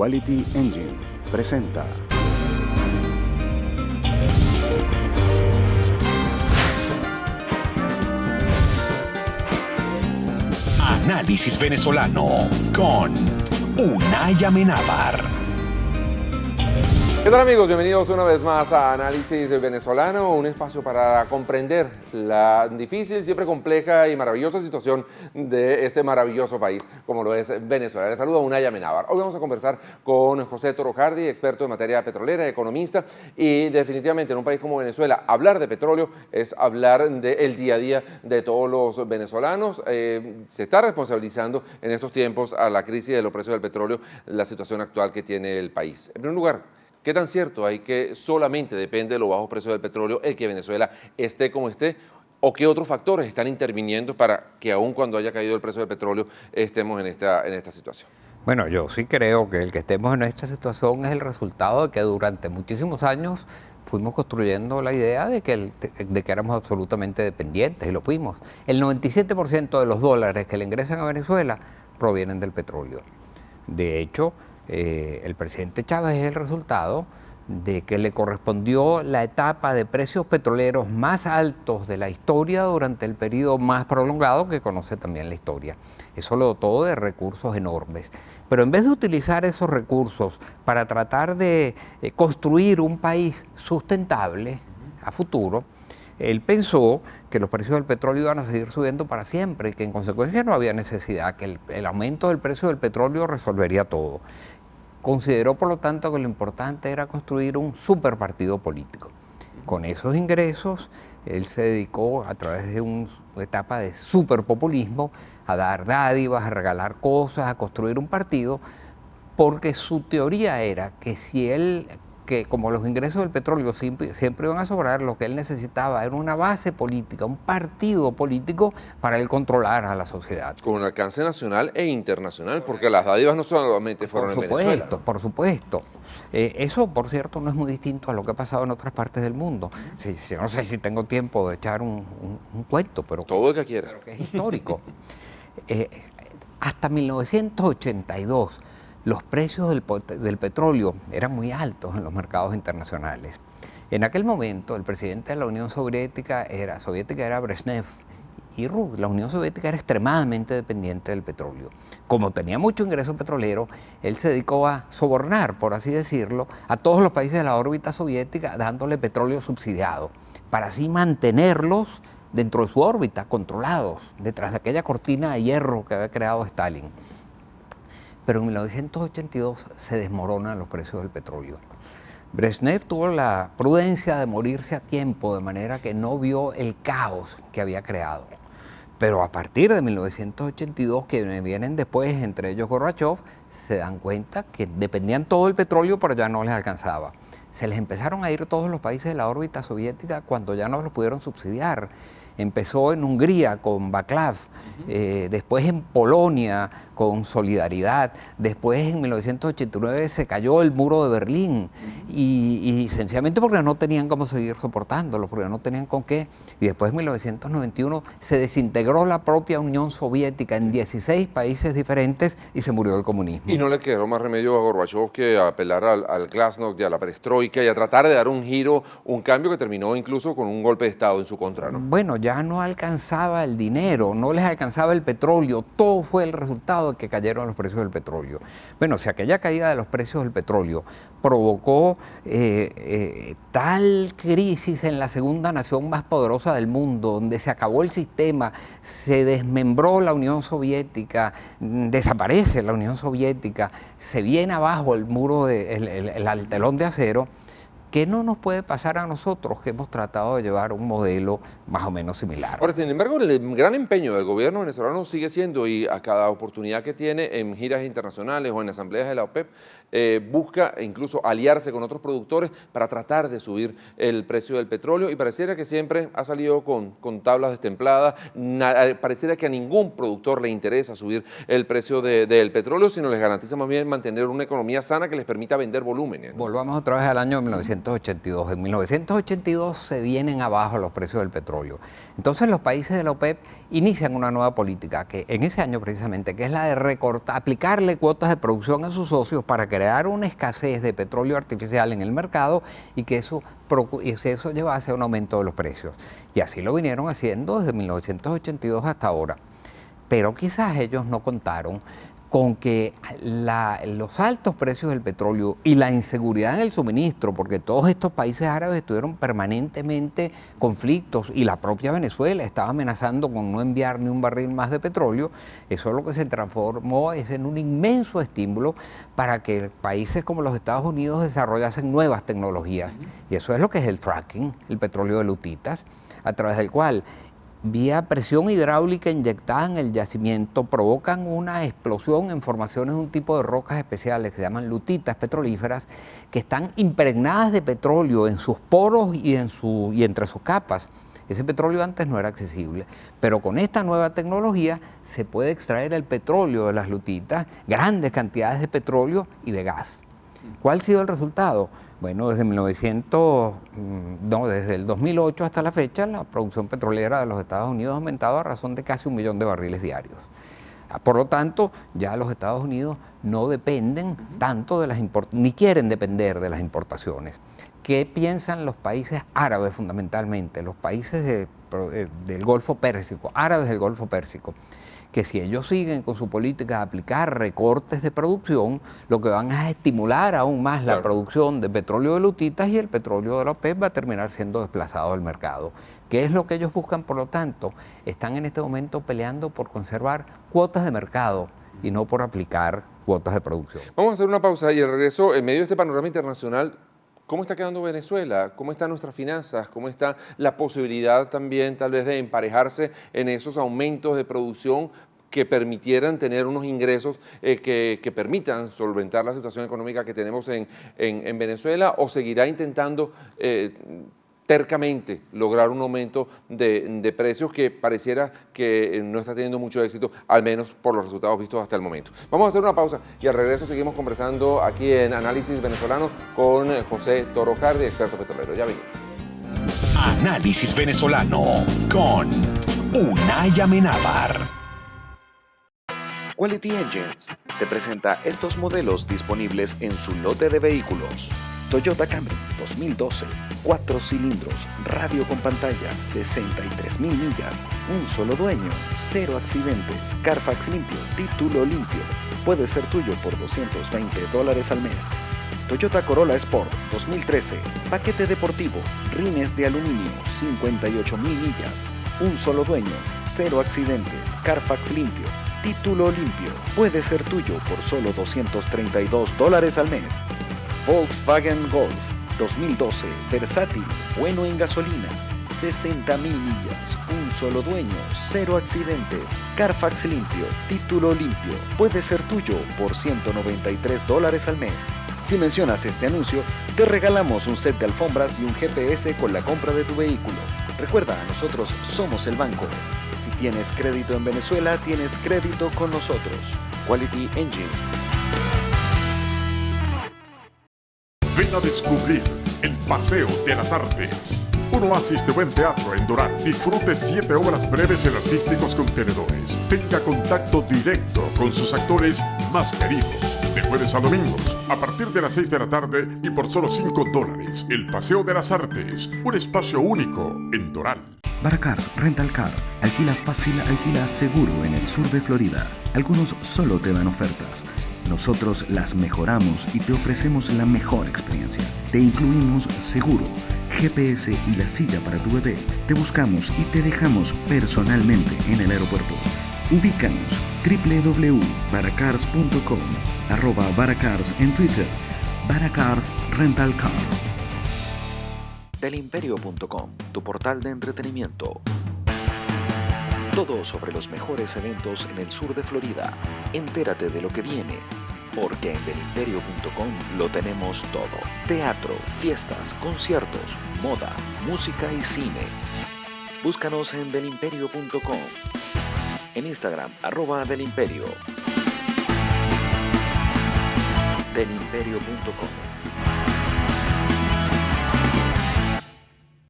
Quality Engines presenta Análisis venezolano con Unay Amenábar. ¿Qué tal, amigos? Bienvenidos una vez más a Análisis Venezolano, un espacio para comprender la difícil, siempre compleja y maravillosa situación de este maravilloso país, como lo es Venezuela. Les saludo a Unay Amenábar. Hoy vamos a conversar con José Toro Hardy, experto en materia petrolera, economista, y definitivamente en un país como Venezuela, hablar de petróleo es hablar del día a día de todos los venezolanos. Se está responsabilizando en estos tiempos a la crisis de los precios del petróleo, la situación actual que tiene el país. En primer lugar, ¿qué tan cierto hay que solamente depende de los bajos precios del petróleo el que Venezuela esté como esté? ¿O qué otros factores están interviniendo para que aun cuando haya caído el precio del petróleo estemos en esta situación? Bueno, yo sí creo que el que estemos en esta situación es el resultado de que durante muchísimos años fuimos construyendo la idea de que éramos absolutamente dependientes, y lo fuimos. El 97% de los dólares que le ingresan a Venezuela provienen del petróleo. De hecho, el presidente Chávez es el resultado de que le correspondió la etapa de precios petroleros más altos de la historia durante el periodo más prolongado que conoce también la historia. Eso lo dotó de recursos enormes. Pero en vez de utilizar esos recursos para tratar de construir un país sustentable a futuro, él pensó que los precios del petróleo iban a seguir subiendo para siempre y que en consecuencia no había necesidad, que el aumento del precio del petróleo resolvería todo. Consideró, por lo tanto, que lo importante era construir un superpartido político. Con esos ingresos, él se dedicó a través de una etapa de superpopulismo a dar dádivas, a regalar cosas, a construir un partido, porque su teoría era que que como los ingresos del petróleo siempre iban a sobrar, lo que él necesitaba era una base política, un partido político para él controlar a la sociedad. Con un alcance nacional e internacional, porque las dádivas no solamente fueron en Venezuela. Por supuesto. Eso, por cierto, no es muy distinto a lo que ha pasado en otras partes del mundo. No sé si tengo tiempo de echar un cuento, pero todo el que quiera. Pero que es histórico. Hasta 1982, los precios del petróleo eran muy altos en los mercados internacionales. En aquel momento, el presidente de la Unión Soviética era Brezhnev, y la Unión Soviética era extremadamente dependiente del petróleo. Como tenía mucho ingreso petrolero, él se dedicó a sobornar, por así decirlo, a todos los países de la órbita soviética dándole petróleo subsidiado, para así mantenerlos dentro de su órbita, controlados, detrás de aquella cortina de hierro que había creado Stalin. Pero en 1982 se desmoronan los precios del petróleo. Brezhnev tuvo la prudencia de morirse a tiempo, de manera que no vio el caos que había creado. Pero a partir de 1982, que vienen después, entre ellos Gorbachev, se dan cuenta que dependían todo del petróleo, pero ya no les alcanzaba. Se les empezaron a ir todos los países de la órbita soviética cuando ya no los pudieron subsidiar. Empezó en Hungría con Václav, después en Polonia con Solidaridad, después en 1989 se cayó el muro de Berlín y sencillamente porque no tenían cómo seguir soportándolo, porque no tenían con qué. Y después en 1991 se desintegró la propia Unión Soviética en 16 países diferentes y se murió el comunismo. Y no le quedó más remedio a Gorbachev que apelar al glasnost y a la perestroika y a tratar de dar un giro, un cambio que terminó incluso con un golpe de Estado en su contra, ¿no? Bueno, ya no alcanzaba el dinero, no les alcanzaba el petróleo, todo fue el resultado de que cayeron los precios del petróleo. Bueno, si aquella caída de los precios del petróleo provocó tal crisis en la segunda nación más poderosa del mundo, donde se acabó el sistema, se desmembró la Unión Soviética, desaparece la Unión Soviética, se viene abajo el muro, el telón de acero, ¿qué no nos puede pasar a nosotros que hemos tratado de llevar un modelo más o menos similar? Ahora, sin embargo, el gran empeño del gobierno venezolano sigue siendo, y a cada oportunidad que tiene en giras internacionales o en asambleas de la OPEP, busca incluso aliarse con otros productores para tratar de subir el precio del petróleo, y pareciera que siempre ha salido con tablas destempladas. Pareciera que a ningún productor le interesa subir el precio del petróleo, sino les garantiza más bien mantener una economía sana que les permita vender volúmenes, ¿no? Volvamos otra vez al año 1982. 1982. En 1982 se vienen abajo los precios del petróleo. Entonces los países de la OPEP inician una nueva política, que en ese año precisamente, que es la de aplicarle cuotas de producción a sus socios para crear una escasez de petróleo artificial en el mercado y que eso llevase a un aumento de los precios. Y así lo vinieron haciendo desde 1982 hasta ahora. Pero quizás ellos no contaron con que los altos precios del petróleo y la inseguridad en el suministro, porque todos estos países árabes estuvieron permanentemente conflictos y la propia Venezuela estaba amenazando con no enviar ni un barril más de petróleo, eso es lo que se transformó en un inmenso estímulo para que países como los Estados Unidos desarrollasen nuevas tecnologías. Y eso es lo que es el fracking, el petróleo de lutitas, a través del cual vía presión hidráulica inyectada en el yacimiento, provocan una explosión en formaciones de un tipo de rocas especiales que se llaman lutitas petrolíferas, que están impregnadas de petróleo en sus poros y entre sus capas. Ese petróleo antes no era accesible, pero con esta nueva tecnología se puede extraer el petróleo de las lutitas, grandes cantidades de petróleo y de gas. ¿Cuál ha sido el resultado? Bueno, desde el 2008 hasta la fecha, la producción petrolera de los Estados Unidos ha aumentado a razón de casi 1 millón de barriles diarios. Por lo tanto, ya los Estados Unidos no dependen tanto de ni quieren depender de las importaciones. ¿Qué piensan los países árabes fundamentalmente? Los países del Golfo Pérsico, árabes del Golfo Pérsico, que si ellos siguen con su política de aplicar recortes de producción, lo que van a estimular aún más la producción de petróleo de lutitas y el petróleo de la OPEP va a terminar siendo desplazado del mercado. ¿Qué es lo que ellos buscan? Por lo tanto, están en este momento peleando por conservar cuotas de mercado y no por aplicar cuotas de producción. Vamos a hacer una pausa y al regreso, en medio de este panorama internacional, ¿cómo está quedando Venezuela? ¿Cómo están nuestras finanzas? ¿Cómo está la posibilidad también tal vez de emparejarse en esos aumentos de producción que permitieran tener unos ingresos que permitan solventar la situación económica que tenemos en Venezuela? ¿O seguirá intentando tercamente lograr un aumento de precios que pareciera que no está teniendo mucho éxito, al menos por los resultados vistos hasta el momento? Vamos a hacer una pausa y al regreso seguimos conversando aquí en Análisis Venezolano con José Toro Cardi, experto petrolero. Ya venimos. Análisis Venezolano con Unay Amenábar. Quality Engines te presenta estos modelos disponibles en su lote de vehículos. Toyota Camry 2012, 4 cilindros, radio con pantalla, 63,000 millas, un solo dueño, 0 accidentes, Carfax limpio, título limpio. Puede ser tuyo por $220 al mes. Toyota Corolla Sport 2013, paquete deportivo, rines de aluminio, 58,000 millas, un solo dueño, 0 accidentes, Carfax limpio, título limpio. Puede ser tuyo por solo $232 al mes. Volkswagen Golf 2012, versátil, bueno en gasolina, 60,000 millas, un solo dueño, 0 accidentes, Carfax limpio, título limpio. Puede ser tuyo por $193 al mes. Si mencionas este anuncio, te regalamos un set de alfombras y un GPS con la compra de tu vehículo. Recuerda, nosotros somos el banco. Si tienes crédito en Venezuela, tienes crédito con nosotros. Quality Engines. Ven a descubrir el Paseo de las Artes, un oasis de buen teatro en Doral. Disfrute 7 obras breves y artísticos contenedores. Tenga contacto directo con sus actores más queridos. De jueves a domingos, a partir de las 6 de la tarde y por solo $5. El Paseo de las Artes, un espacio único en Doral. Baracars Rental Car. Alquila fácil, alquila seguro en el sur de Florida. Algunos solo te dan ofertas. Nosotros las mejoramos y te ofrecemos la mejor experiencia. Te incluimos seguro, GPS y la silla para tu bebé. Te buscamos y te dejamos personalmente en el aeropuerto. Ubícanos www.baracars.com, @Baracars en Twitter, Baracars Rental Car. Delimperio.com, tu portal de entretenimiento. Todo sobre los mejores eventos en el sur de Florida. Entérate de lo que viene, porque en delimperio.com lo tenemos todo. Teatro, fiestas, conciertos, moda, música y cine. Búscanos en delimperio.com. En Instagram, @delimperio. Delimperio.com.